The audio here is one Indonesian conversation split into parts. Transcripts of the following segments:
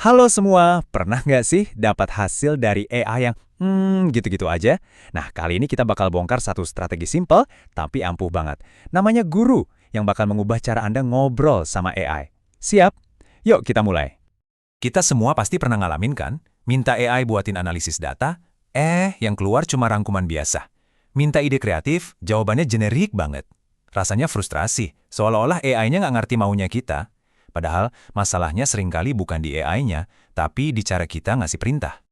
Halo semua, pernah nggak sih dapat hasil dari AI yang gitu-gitu aja? Nah, kali ini kita bakal bongkar satu strategi simple tapi ampuh banget. Namanya Guru, yang bakal mengubah cara Anda ngobrol sama AI. Siap? Yuk kita mulai. Kita semua pasti pernah ngalamin kan? Minta AI buatin analisis data, yang keluar cuma rangkuman biasa. Minta ide kreatif, jawabannya generik banget. Rasanya frustrasi, seolah-olah AI-nya nggak ngerti maunya kita. Padahal masalahnya seringkali bukan di AI-nya, tapi di cara kita ngasih perintah.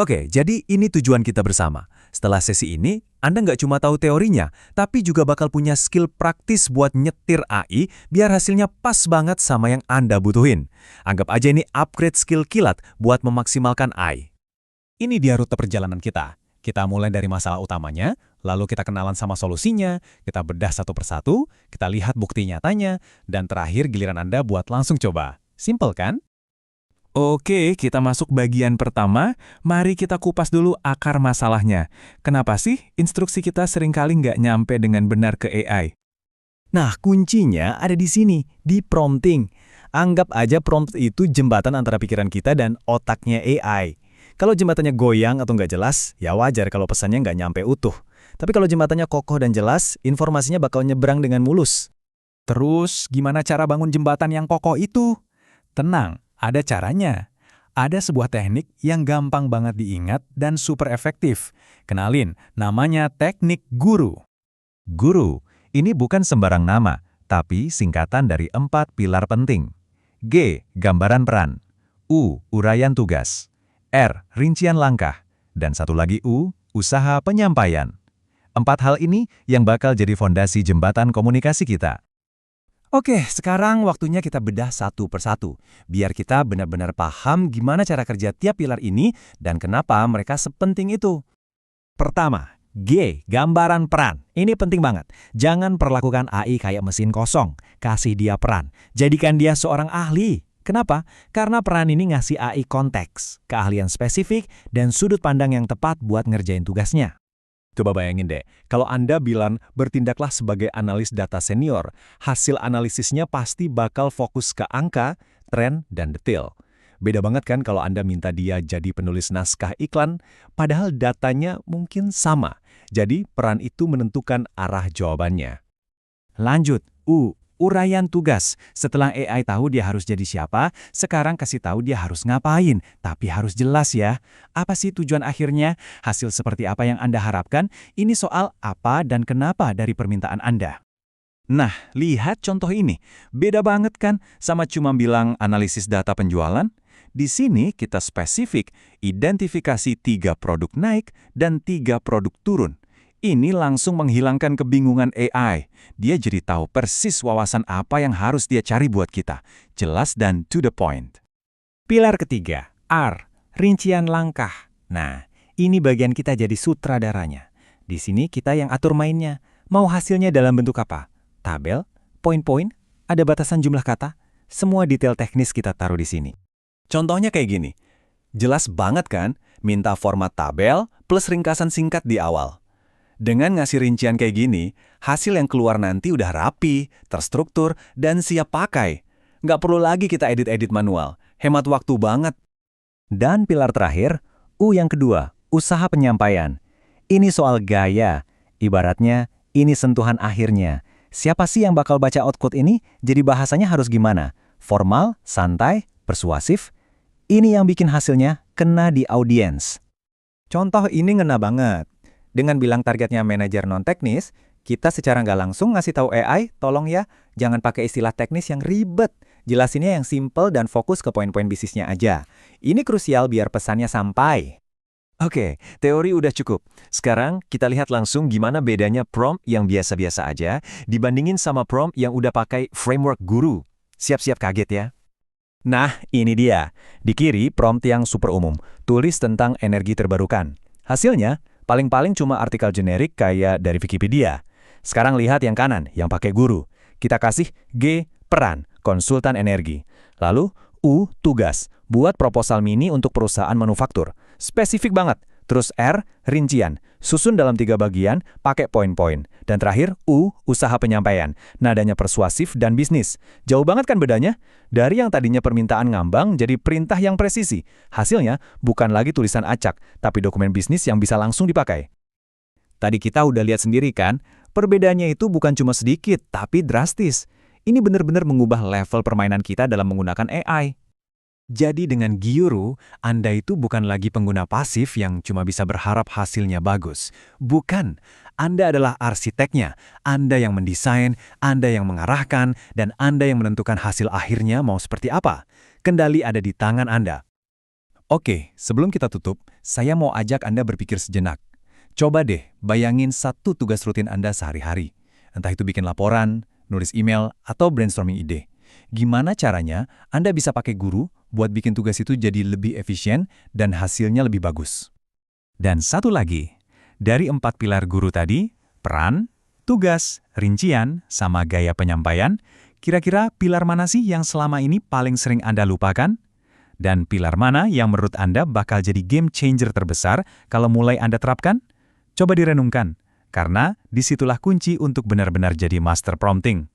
Oke, jadi ini tujuan kita bersama. Setelah sesi ini, Anda nggak cuma tahu teorinya, tapi juga bakal punya skill praktis buat nyetir AI biar hasilnya pas banget sama yang Anda butuhin. Anggap aja ini upgrade skill kilat buat memaksimalkan AI. Ini dia rute perjalanan kita. Kita mulai dari masalah utamanya, lalu kita kenalan sama solusinya, kita bedah satu persatu, kita lihat bukti nyatanya, dan terakhir giliran Anda buat langsung coba. Simple kan? Oke, kita masuk bagian pertama. Mari kita kupas dulu akar masalahnya. Kenapa sih instruksi kita seringkali nggak nyampe dengan benar ke AI? Nah, kuncinya ada di sini, di prompting. Anggap aja prompt itu jembatan antara pikiran kita dan otaknya AI. Kalau jembatannya goyang atau nggak jelas, ya wajar kalau pesannya nggak nyampe utuh. Tapi kalau jembatannya kokoh dan jelas, informasinya bakal nyebrang dengan mulus. Terus, gimana cara bangun jembatan yang kokoh itu? Tenang, ada caranya. Ada sebuah teknik yang gampang banget diingat dan super efektif. Kenalin, namanya teknik guru. Guru, ini bukan sembarang nama, tapi singkatan dari 4 pilar penting. G. Gambaran peran. U. Uraian tugas. R. Rincian langkah. Dan satu lagi U. Usaha penyampaian. 4 hal ini yang bakal jadi fondasi jembatan komunikasi kita. Oke, sekarang waktunya kita bedah satu persatu. Biar kita benar-benar paham gimana cara kerja tiap pilar ini dan kenapa mereka sepenting itu. Pertama, G. Gambaran peran. Ini penting banget. Jangan perlakukan AI kayak mesin kosong. Kasih dia peran. Jadikan dia seorang ahli. Kenapa? Karena peran ini ngasih AI konteks, keahlian spesifik, dan sudut pandang yang tepat buat ngerjain tugasnya. Coba bayangin deh, kalau Anda bilang bertindaklah sebagai analis data senior, hasil analisisnya pasti bakal fokus ke angka, tren, dan detail. Beda banget kan kalau Anda minta dia jadi penulis naskah iklan, padahal datanya mungkin sama. Jadi peran itu menentukan arah jawabannya. Lanjut, U. Uraian tugas. Setelah AI tahu dia harus jadi siapa, sekarang kasih tahu dia harus ngapain. Tapi harus jelas ya. Apa sih tujuan akhirnya? Hasil seperti apa yang Anda harapkan? Ini soal apa dan kenapa dari permintaan Anda. Nah, lihat contoh ini. Beda banget kan sama cuma bilang analisis data penjualan? Di sini kita spesifik, identifikasi 3 produk naik dan 3 produk turun. Ini langsung menghilangkan kebingungan AI. Dia jadi tahu persis wawasan apa yang harus dia cari buat kita. Jelas dan to the point. Pilar ketiga, R. Rincian langkah. Nah, ini bagian kita jadi sutradaranya. Di sini kita yang atur mainnya. Mau hasilnya dalam bentuk apa? Tabel, poin-poin, ada batasan jumlah kata. Semua detail teknis kita taruh di sini. Contohnya kayak gini. Jelas banget kan? Minta format tabel plus ringkasan singkat di awal. Dengan ngasih rincian kayak gini, hasil yang keluar nanti udah rapi, terstruktur, dan siap pakai. Nggak perlu lagi kita edit-edit manual. Hemat waktu banget. Dan pilar terakhir, U yang kedua, usaha penyampaian. Ini soal gaya. Ibaratnya, ini sentuhan akhirnya. Siapa sih yang bakal baca output ini? Jadi bahasanya harus gimana? Formal, santai, persuasif? Ini yang bikin hasilnya kena di audiens. Contoh ini ngena banget. Dengan bilang targetnya manajer non-teknis, kita secara nggak langsung ngasih tahu AI, tolong ya, jangan pakai istilah teknis yang ribet. Jelasinnya yang simple dan fokus ke poin-poin bisnisnya aja. Ini krusial biar pesannya sampai. Oke, teori udah cukup. Sekarang kita lihat langsung gimana bedanya prompt yang biasa-biasa aja dibandingin sama prompt yang udah pakai framework guru. Siap-siap kaget ya. Nah, ini dia. Di kiri prompt yang super umum, tulis tentang energi terbarukan. Hasilnya, paling-paling cuma artikel generik kayak dari Wikipedia. Sekarang lihat yang kanan, yang pakai guru. Kita kasih G, peran, konsultan energi. Lalu U, tugas, buat proposal mini untuk perusahaan manufaktur. Spesifik banget, Terus R, rincian. Susun dalam 3 bagian, pakai poin-poin. Dan terakhir, U, usaha penyampaian. Nadanya persuasif dan bisnis. Jauh banget kan bedanya? Dari yang tadinya permintaan ngambang jadi perintah yang presisi. Hasilnya bukan lagi tulisan acak, tapi dokumen bisnis yang bisa langsung dipakai. Tadi kita udah lihat sendiri kan, perbedaannya itu bukan cuma sedikit, tapi drastis. Ini benar-benar mengubah level permainan kita dalam menggunakan AI. Jadi dengan Gyuru, Anda itu bukan lagi pengguna pasif yang cuma bisa berharap hasilnya bagus. Bukan, Anda adalah arsiteknya, Anda yang mendesain, Anda yang mengarahkan, dan Anda yang menentukan hasil akhirnya mau seperti apa. Kendali ada di tangan Anda. Oke, sebelum kita tutup, saya mau ajak Anda berpikir sejenak. Coba deh, bayangin satu tugas rutin Anda sehari-hari. Entah itu bikin laporan, nulis email, atau brainstorming ide. Gimana caranya Anda bisa pakai Guru buat bikin tugas itu jadi lebih efisien dan hasilnya lebih bagus? Dan satu lagi, dari 4 pilar Guru tadi, peran, tugas, rincian, sama gaya penyampaian, kira-kira pilar mana sih yang selama ini paling sering Anda lupakan? Dan pilar mana yang menurut Anda bakal jadi game changer terbesar kalau mulai Anda terapkan? Coba direnungkan, karena disitulah kunci untuk benar-benar jadi master prompting.